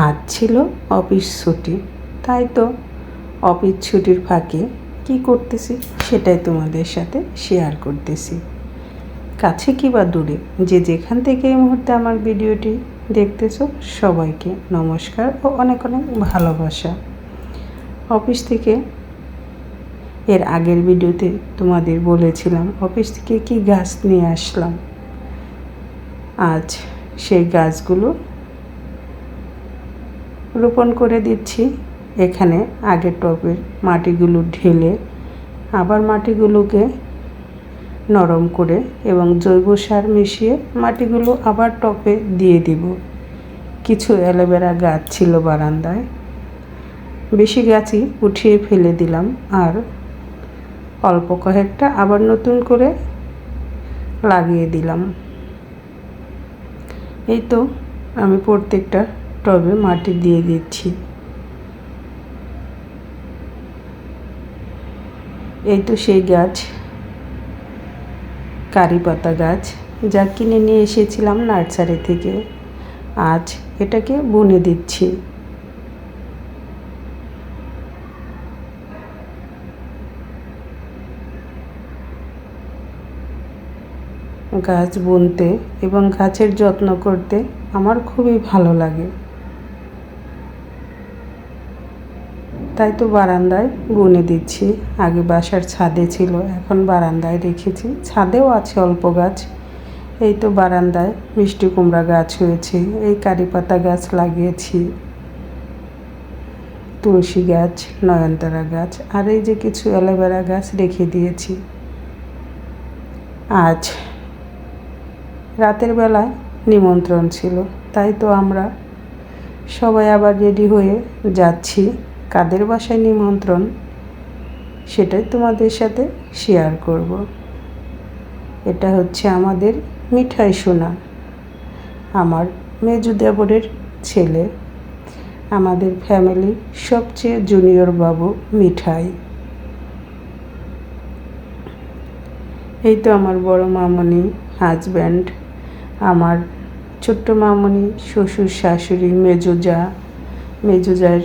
আজ ছিল অফিস ছুটি, তাই তো অফিস ছুটির ফাঁকে কি করতেছি সেটাই তোমাদের সাথে শেয়ার করতেছি। কাছে কি বা দূরে যে যেখান থেকে এই মুহূর্তে আমার ভিডিওটি দেখতেছো সবাইকে নমস্কার ও অনেক অনেক ভালোবাসা। অফিস থেকে এর আগের ভিডিওতে তোমাদের বলেছিলাম অফিস থেকে কি গাছ নিয়ে আসলাম। আজ সেই গাছগুলো রোপণ করে দিচ্ছি। এখানে আগের টবের মাটিগুলো ঢেলে আবার মাটিগুলোকে নরম করে এবং জৈব সার মিশিয়ে মাটিগুলো আবার টবে দিয়ে দিব। কিছু অ্যালোভেরা গাছ ছিল বারান্দায়, বেশি গাছই উঠিয়ে ফেলে দিলাম আর অল্প কয়েকটা আবার নতুন করে লাগিয়ে দিলাম। এই তো আমি প্রত্যেকটা টবে মাটি দিয়ে দিচ্ছি। এই তো সেই গাছ, কারি পাতা গাছ, যা কিনে নিয়ে এসেছিলাম নার্সারি থেকে। আজ এটাকে বুনে দিচ্ছি। গাছ বুনতে এবং গাছের যত্ন করতে আমার খুবই ভালো লাগে, তাই তো বারান্দায় বুনে দিচ্ছি। আগে বাসার ছাদে ছিল, এখন বারান্দায় রেখেছি। ছাদেও আছে অল্প গাছ। এই তো বারান্দায় মিষ্টি কুমড়া গাছ হয়েছে, এই কারি পাতা গাছ লাগিয়েছি, তুলসী গাছ, নয়নতারা গাছ আর এই যে কিছু অ্যালোভেরা গাছ রেখে দিয়েছি। আজ রাতের বেলায় নিমন্ত্রণ ছিল, তাই তো আমরা সবাই আবার রেডি হয়ে যাচ্ছি। কাদের বাসায় নিমন্ত্রণ সেটাই তোমাদের সাথে শেয়ার করব। এটা হচ্ছে আমাদের মিঠাই সোনা, আমার মেজো দেবরের ছেলে, আমাদের ফ্যামিলির সবচেয়ে জুনিয়র বাবু মিঠাই। এই তো আমার বড় মামনি, হাজব্যান্ড, আমার ছোট্ট মামনি, শ্বশুর শাশুড়ি, মেজোজার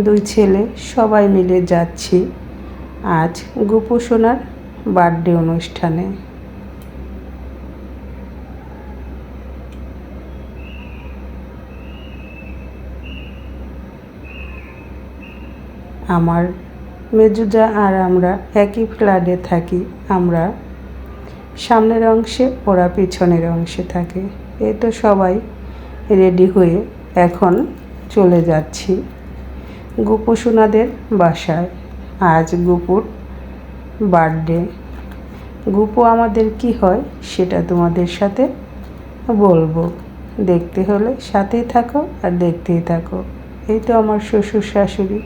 2 ছেলে, সবাই মিলে যাচ্ছি আজ গোপু সোনার বার্থডে অনুষ্ঠানে। আমার মেজোজা আর আমরা একই ফ্ল্যাটে থাকি। আমরা সামনের অংশে, ওরা পিছনের অংশে থাকে। এই তো সবাই রেডি হয়ে এখন চলে যাচ্ছি গোপু সোনাদের বাসায়। আজ গোপুর বার্থডে। গোপু আমাদের কি হয় সেটা তোমাদের সাথে বলবো। দেখতে হলে সাথেই থাকো আর দেখতেই থাকো। এই তো আমার শ্বশুর শাশুড়ি।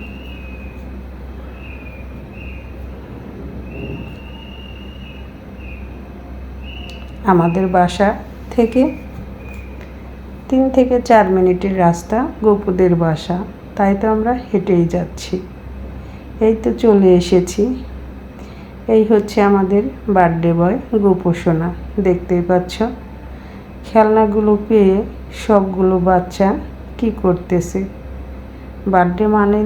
আমাদের বাসা থেকে 3 থেকে 4 মিনিটের রাস্তা গোপুদের বাসা, তাই তো আমরা হেঁটেই যাচ্ছি। এই তো চলে এসেছি। এই হচ্ছে আমাদের বার্থডে বয় গোপু সোনা। দেখতেই পাচ্ছ খেলনাগুলো পেয়ে সবগুলো বাচ্চা কি করতেছে। বার্থডে মানে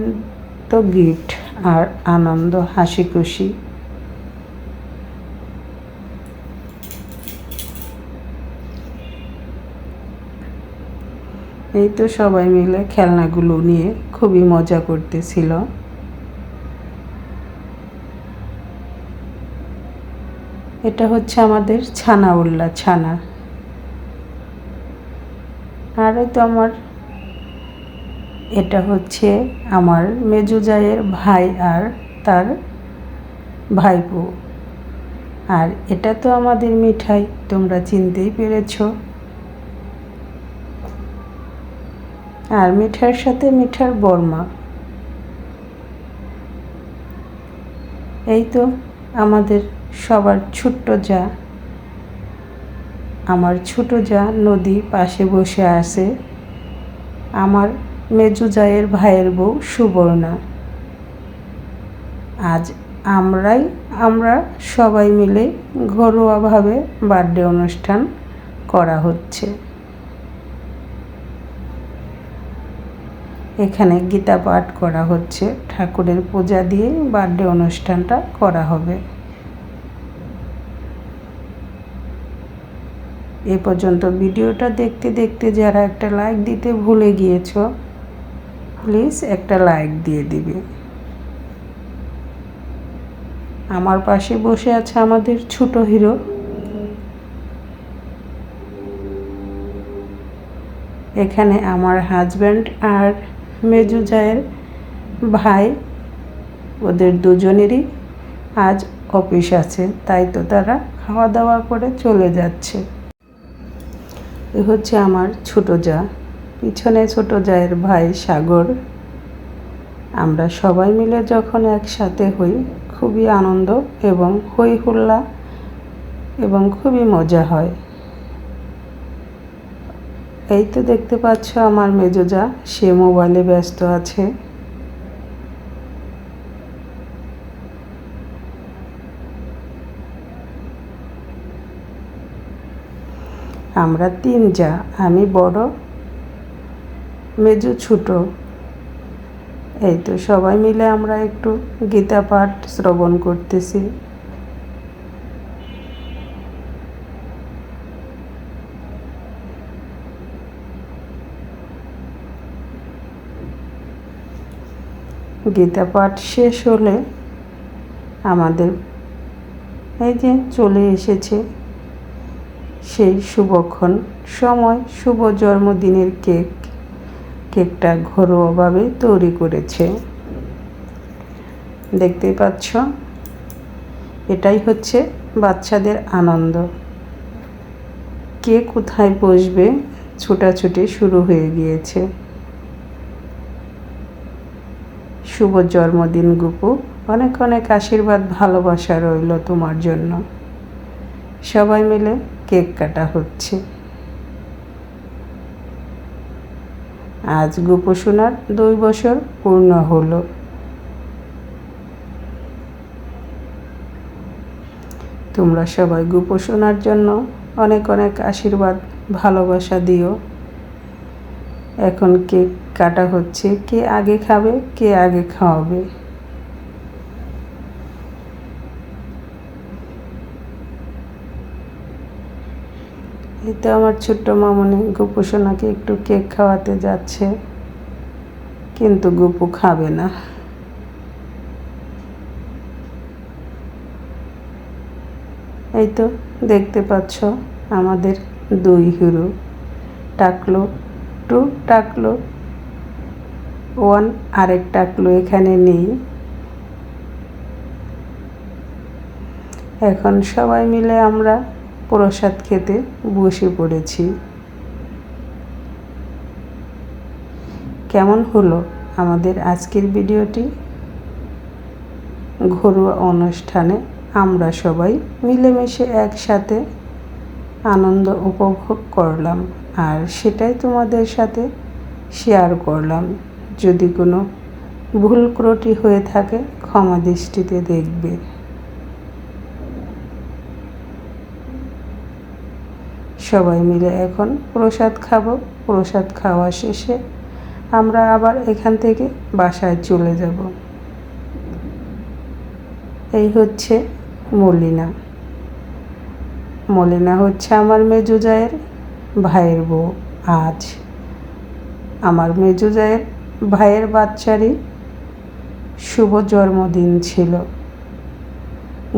তো গিফট আর আনন্দ, হাসি খুশি। এই তো সবাই মিলে খেলনাগুলো নিয়ে খুবই মজা করতেছিল। এটা হচ্ছে আমাদের ছানাউল্লাহ, ছানা। আর তো এটা হচ্ছে আমার মেজো জায়ের ভাই আর তার ভাইপো। আর এটা তো আমাদের মিঠাই, তোমরা চিনতেই পেরেছো। আর মিঠার সাথে মিঠার বর্মা। এই তো আমাদের সবার ছোট্ট যা, আমার ছোট যা নদী পাশে বসে আছে, আমার মেজো জায়ের ভাইয়ের বউ সুবর্ণা। আজ আমরা সবাই মিলে ঘরোয়াভাবে বার্থডে অনুষ্ঠান করা হচ্ছে। এখানে গীতা পাঠ করা হচ্ছে, ঠাকুরের পূজা দিয়ে বার্থডে অনুষ্ঠানটা করা হবে। এ পর্যন্ত ভিডিওটা দেখতে দেখতে যারা একটা লাইক দিতে ভুলে গিয়েছো, প্লিজ একটা লাইক দিয়ে দিবে। আমার পাশে বসে আছে আমাদের ছোট হিরো। এখানে আমার হাজব্যান্ড আর মেজু জায়ের ভাই, ওদের দুজনেরই আজ অফিস আছে, তাই তো তারা খাওয়া দাওয়া করে চলে যাচ্ছে। এ হচ্ছে আমার ছোট জা, পিছনে ছোট জায়ের ভাই সাগর। আমরা সবাই মিলে যখন একসাথে হই খুবই আনন্দ এবং হই হুল্লা এবং খুবই মজা হয়। এই তো দেখতে পাচ্ছ আমার মেজো জা, সে মোবাইলে ব্যস্ত আছে। আমরা 3 জা, আমি বড়, মেজো ছোট। এই তো সবাই মিলে আমরা একটু গীতা পাঠ শ্রবণ করতেছি। গীতা পাঠ শেষ হলে আমাদের এই যে চলে এসেছে সেই শুভক্ষণ সময়, শুভ জন্মদিনের কেকটা ঘরোয়াভাবে তৈরি করেছে, দেখতেই পাচ্ছ। এটাই হচ্ছে বাচ্চাদের আনন্দ। কে কোথায় বসবে ছোটাছুটি শুরু হয়ে গিয়েছে। শুভ জন্মদিন গুপু, অনেক অনেক আশীর্বাদ ভালোবাসা রইল তোমার জন্য। সবাই মিলে কেক কাটা হচ্ছে। আজ গুপু সোনার 2 বছর পূর্ণ হলো। তোমরা সবাই গুপু সোনার জন্য অনেক অনেক আশীর্বাদ ভালোবাসা দিও। এখন কেক কাটা হচ্ছে, কে আগে খাবে, কে আগে খাওয়াবে। এই তো আমার ছোট্ট মামনি গুপু সোনাকে একটু কেক খাওয়াতে যাচ্ছে, কিন্তু গুপু খাবে না। এই তো দেখতে পাচ্ছ আমাদের 2 হিরো, টাকলো 2, টাকলো 1, আরেক টাকলো এখানে নেই। এখন সবাই মিলে আমরা প্রসাদ খেতে বসে পড়েছি। কেমন হলো আমাদের আজকের ভিডিওটি? ঘরোয়া অনুষ্ঠানে আমরা সবাই মিলেমিশে একসাথে আনন্দ উপভোগ করলাম, আর সেটাই তোমাদের সাথে শেয়ার করলাম। যদি কোনো ভুল ত্রুটি হয়ে থাকে ক্ষমা দৃষ্টিতে দেখবে। সবাই মিলে এখন প্রসাদ খাবো। প্রসাদ খাওয়া শেষে আমরা আবার এখান থেকে বাসায় চলে যাব। এই হচ্ছে মলিনা। মলিনা হচ্ছে আমার মেজো জায়ের ভাইয়ের বউ। আজ আমার মেজো জায়ের ভাইয়ের বাচ্চারই শুভ জন্মদিন ছিল।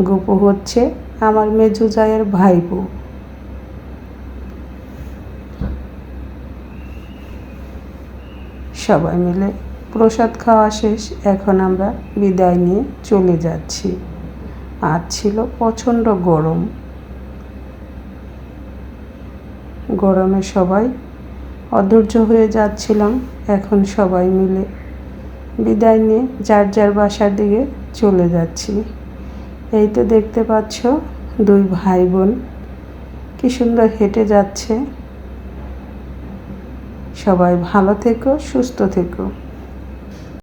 গুপু হচ্ছে আমার মেজো জায়ের ভাইপো। সবাই মিলে প্রসাদ খাওয়া শেষ, এখন আমরা বিদায় নিয়ে চলে যাচ্ছি। আজ ছিল প্রচণ্ড গরম। গরমে সবাই অধৈর্য হয়ে যাচ্ছিলাম। এখন সবাই মিলে বিদায় নিয়ে যার যার বাসার দিকে চলে যাচ্ছি। এই তো দেখতে পাচ্ছ 2 ভাই বোন কি সুন্দর হেঁটে যাচ্ছে। সবাই ভালো থেকো, সুস্থ থেকো।